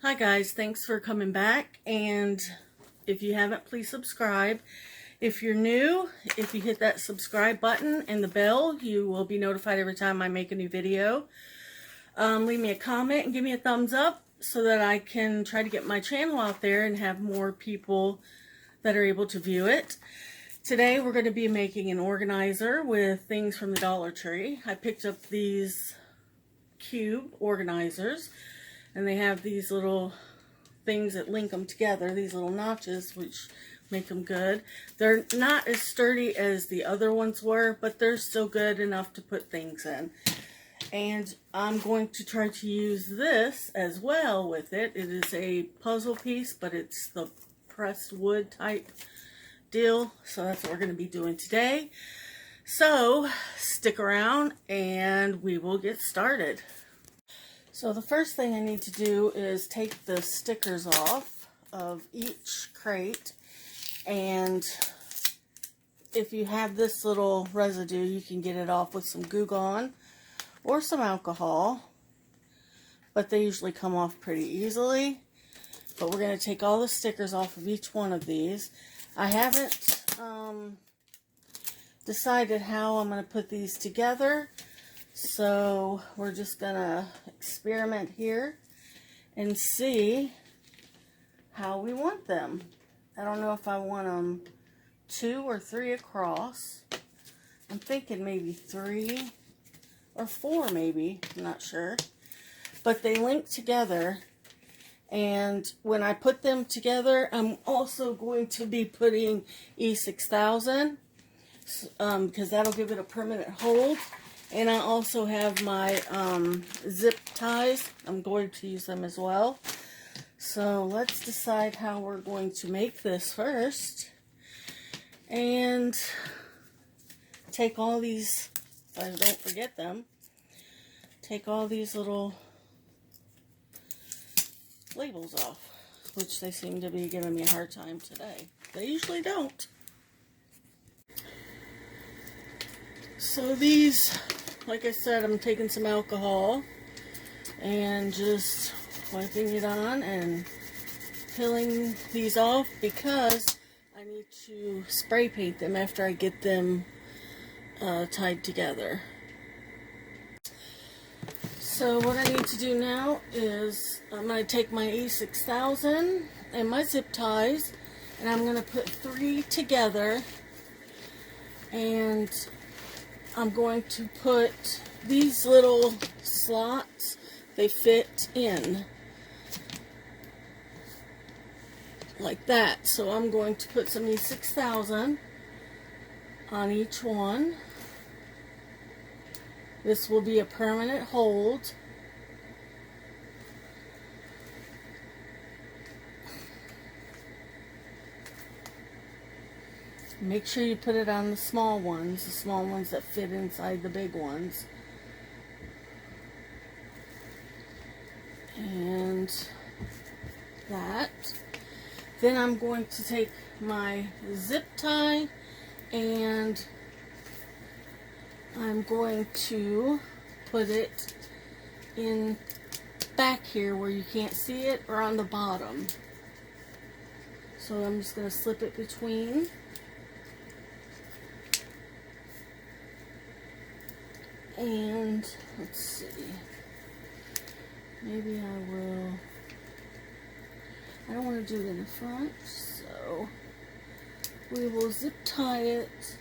Hi guys, thanks for coming back, and if you haven't, please subscribe. If you're new, if you hit that subscribe button and the bell, you will be notified every time I make a new video. Leave me a comment and give me a thumbs up so that I can try to get my channel out there and have more people that are able to view it. Today we're going to be making an organizer with things from the Dollar Tree. I picked up these cube organizers, and they have these little things that link them together, these little notches, which make them good. They're not as sturdy as the other ones were, but they're still good enough to put things in. And I'm going to try to use this as well with it. It is a puzzle piece, but it's the pressed wood type deal. So that's what we're going to be doing today. So stick around and we will get started. So the first thing I need to do is take the stickers off of each crate, and if you have this little residue, you can get it off with some Goo Gone or some alcohol, but they usually come off pretty easily. But we're going to take all the stickers off of each one of these. I haven't decided how I'm going to put these together. So we're just gonna experiment here and see how we want them. I don't know if I want them 2 or 3 across. I'm thinking maybe 3 or 4 maybe, I'm not sure. But they link together, and when I put them together, I'm also going to be putting E6000 because that'll give it a permanent hold. And I also have my zip ties. I'm going to use them as well. So let's decide how we're going to make this first. And take all these, if I don't forget them, take all these little labels off, which they seem to be giving me a hard time today. They usually don't. So these, like I said, I'm taking some alcohol and just wiping it on and peeling these off because I need to spray paint them after I get them tied together. So what I need to do now is I'm going to take my E6000 and my zip ties, and I'm going to put 3 together, and I'm going to put these little slots, they fit in like that. So I'm going to put some E6000 on each one. This will be a permanent hold. Make sure you put it on the small ones that fit inside the big ones. And that. Then I'm going to take my zip tie and I'm going to put it in back here where you can't see it, or on the bottom. So I'm just going to slip it between. And let's see, maybe I don't want to do it in the front, so we will zip tie it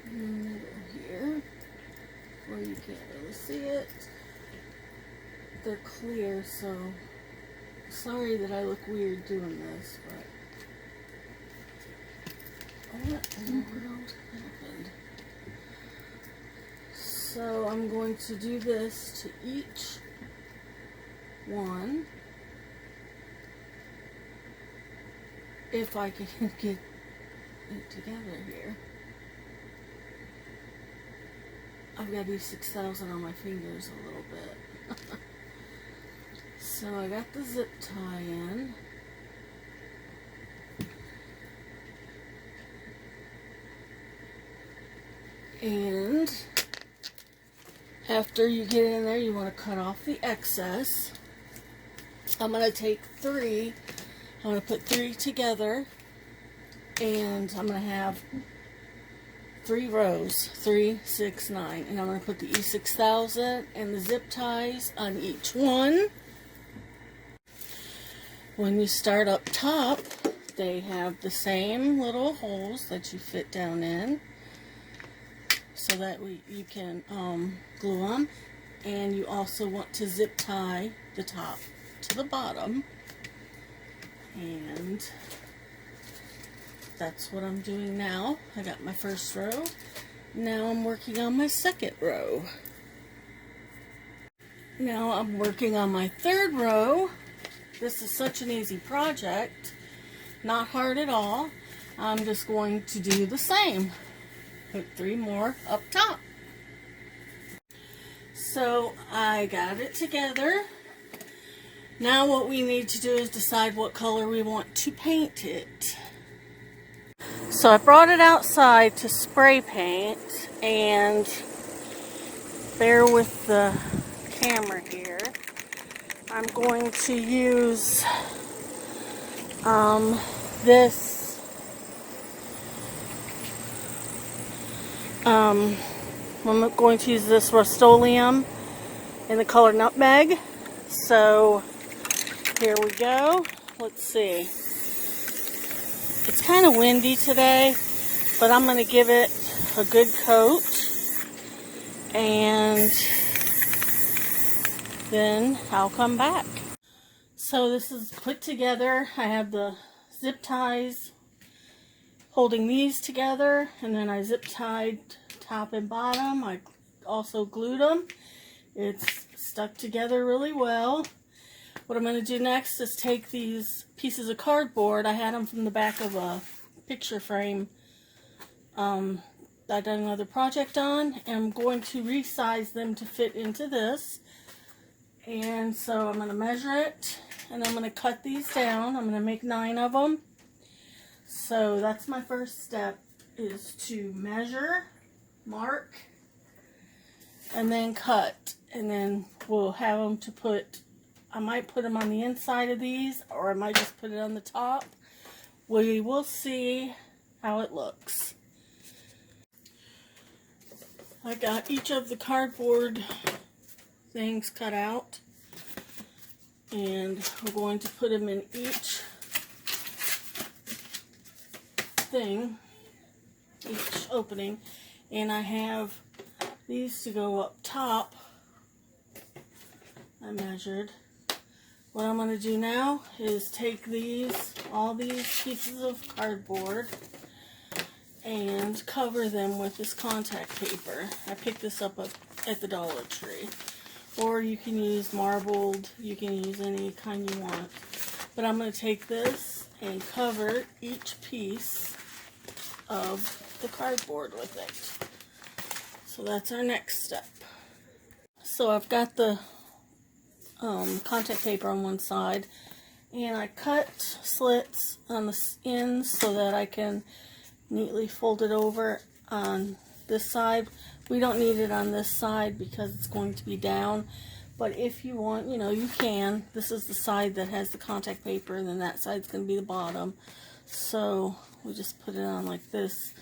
in the middle here where you can't really see it. They're clear, so sorry that I look weird doing this, but what in the world happened? So I'm going to do this to each one, if I can get it together here. I've got these 6,000 on my fingers a little bit. So I got the zip tie in. And After you get in there, you want to cut off the excess. I'm going to take 3. I'm going to put 3 together, and I'm going to have 3 rows, 3, 6, 9, and I'm going to put the E6000 and the zip ties on each one. When you start up top, they have the same little holes that you fit down in, so that you can glue them, and you also want to zip tie the top to the bottom, and that's what I'm doing now. I got my first row. Now I'm working on my second row. Now I'm working on my third row. This is such an easy project, not hard at all. I'm just going to do the same. Put 3 more up top. So I got it together. Now what we need to do is decide what color we want to paint it. So I brought it outside to spray paint, and bear with the camera here. I'm going to use this I'm going to use this Rust-Oleum in the color Nutmeg. So here we go. Let's see. It's kind of windy today, but I'm going to give it a good coat, and then I'll come back. So this is put together. I have the zip ties holding these together, and then I zip tied top and bottom. I also glued them. It's stuck together really well. What I'm going to do next is take these pieces of cardboard. I had them from the back of a picture frame that I done another project on, and I'm going to resize them to fit into this. And so I'm going to measure it, and I'm going to cut these down. I'm going to make 9 of them. So that's my first step, is to measure, mark, and then cut. And then we'll have them to put, I might put them on the inside of these, or I might just put it on the top. We will see how it looks. I got each of the cardboard things cut out, and we're going to put them in each thing, each opening, and I have these to go up top. I measured. What I'm going to do now is take these, all these pieces of cardboard, and cover them with this contact paper. I picked this up at the Dollar Tree. Or you can use marbled, you can use any kind you want. But I'm going to take this and cover each piece of the cardboard with it. So that's our next step. So I've got the contact paper on one side, and I cut slits on the ends so that I can neatly fold it over on this side. We don't need it on this side because it's going to be down, but if you want, you know, you can. This is the side that has the contact paper, and then that side's going to be the bottom. So we just put it on like this,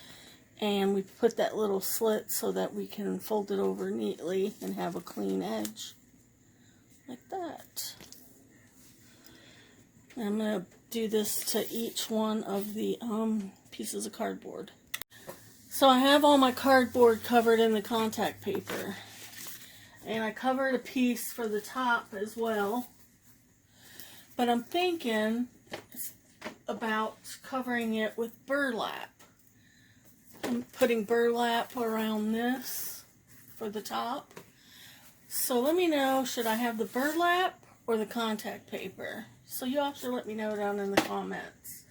and we put that little slit so that we can fold it over neatly and have a clean edge like that. And I'm going to do this to each one of the pieces of cardboard. So I have all my cardboard covered in the contact paper, and I covered a piece for the top as well, but I'm thinking about covering it with burlap. I'm putting burlap around this for the top. So let me know, should I have the burlap or the contact paper? So you all should let me know down in the comments.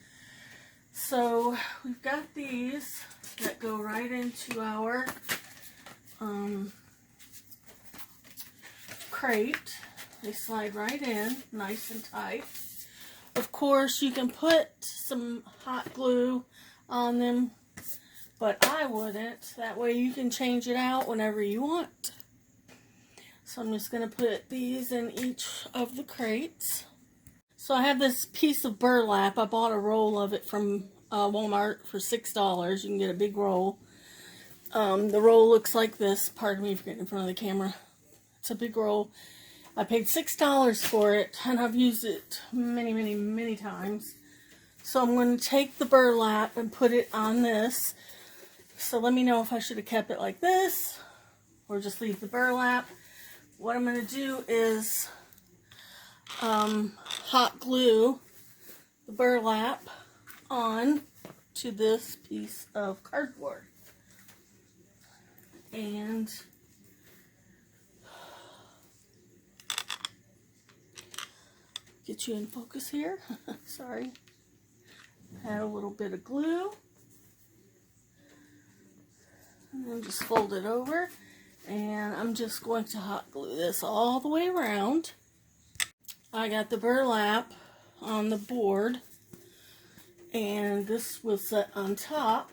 So we've got these that go right into our crate. They slide right in, nice and tight. Of course, you can put some hot glue on them, but I wouldn't. That way you can change it out whenever you want. So I'm just going to put these in each of the crates. So I have this piece of burlap. I bought a roll of it from Walmart for $6. You can get a big roll. The roll looks like this. Pardon me for getting in front of the camera. It's a big roll. I paid $6 for it, and I've used it many, many, many times. So I'm going to take the burlap and put it on this. So let me know if I should have kept it like this or just leave the burlap. What I'm going to do is hot glue the burlap on to this piece of cardboard. And get you in focus here. Sorry. Add a little bit of glue. And then just fold it over. And I'm just going to hot glue this all the way around. I got the burlap on the board. And this was set on top.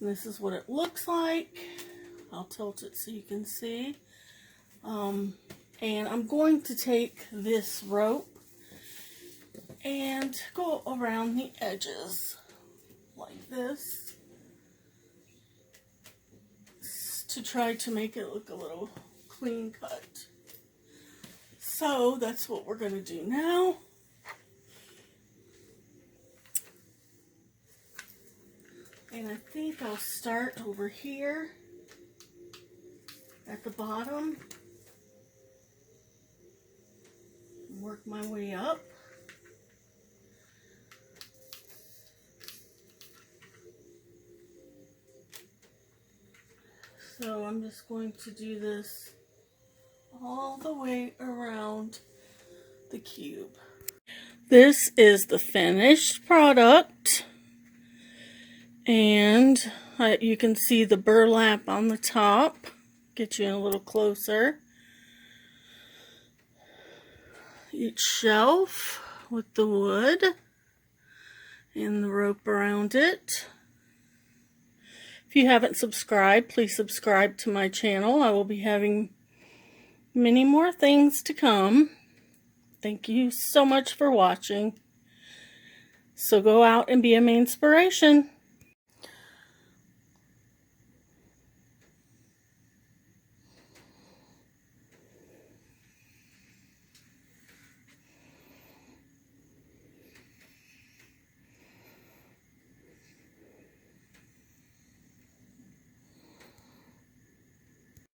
And this is what it looks like. I'll tilt it so you can see. And I'm going to take this rope and go around the edges like this to try to make it look a little clean cut. So that's what we're going to do now. And I think I'll start over here at the bottom and work my way up. So I'm just going to do this all the way around the cube. This is the finished product. And you can see the burlap on the top. Get you in a little closer. Each shelf with the wood and the rope around it. If you haven't subscribed, please subscribe to my channel. I will be having many more things to come. Thank you so much for watching. So go out and be a inspiration.